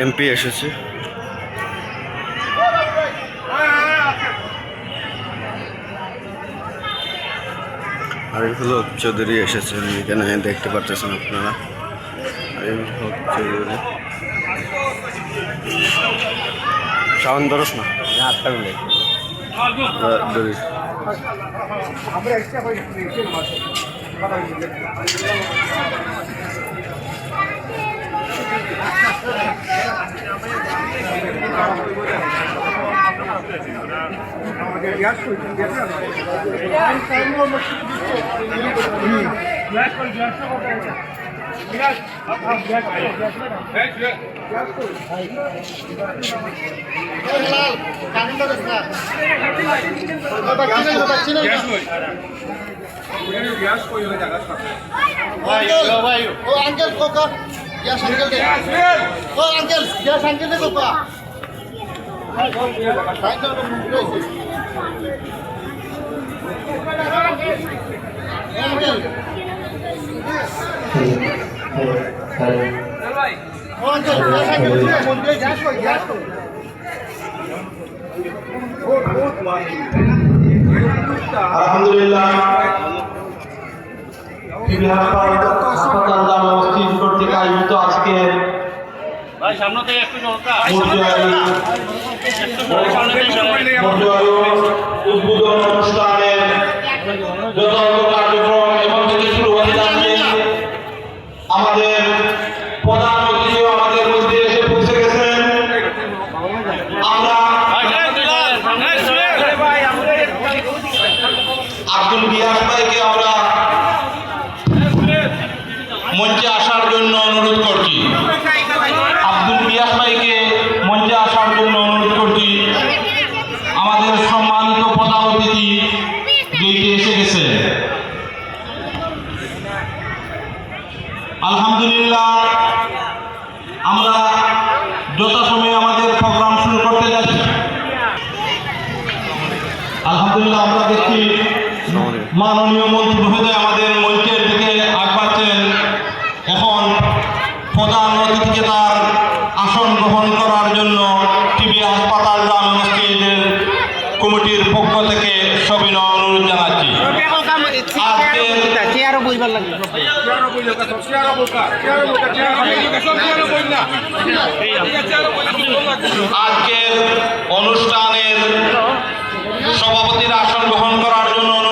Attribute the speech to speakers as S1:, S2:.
S1: MP এসেছে। আরিফুল হক চৌধুরী এসেছেন, এখানে দেখতে পাচ্ছেন আপনারা। আরিফুল হক চৌধুরী সাউন্ড ধরস না ধরিস।
S2: আলহামদুলিল্লাহ হাসপাতাল জামে মসজিদ কর্তৃক আয়োজিত আজকে উদ্বোধন অনুষ্ঠানের যত কার্যক্রম এবং থেকে শুরু হয়ে যাচ্ছে, আমাদের প্রধান অতিথিও আমাদের মধ্যে এসে পৌঁছে গেছেন। আমরা আব্দুল বিয়াস ভাইকে আমরা মঞ্চে আসার জন্য অনুরোধ করছি। আব্দুল বিয়াস ভাইকে মঞ্চে আসার জন্য অনুরোধ করছি। আমাদের সম্মানিত প্রধান অতিথি গেটে এসে গেছে। আলহামদুলিল্লাহ, আমরা যথাসময়ে আমাদের প্রোগ্রাম শুরু করতে যাচ্ছি। আলহামদুলিল্লাহ, আমরা দেখছি মাননীয় মন্ত্রী মহোদয় আমাদের মঞ্চের দিকে আগবাচ্ছেন। এখন প্রধান অতিথিকে তার আসন গ্রহণ করার জন্য টিবি হাসপাতাল জামে মসজিদের কমিটির পক্ষ থেকে সবিনয় অনুরোধ জানাচ্ছি। আজকের অনুষ্ঠানের সভাপতির আসন গ্রহণ করার জন্য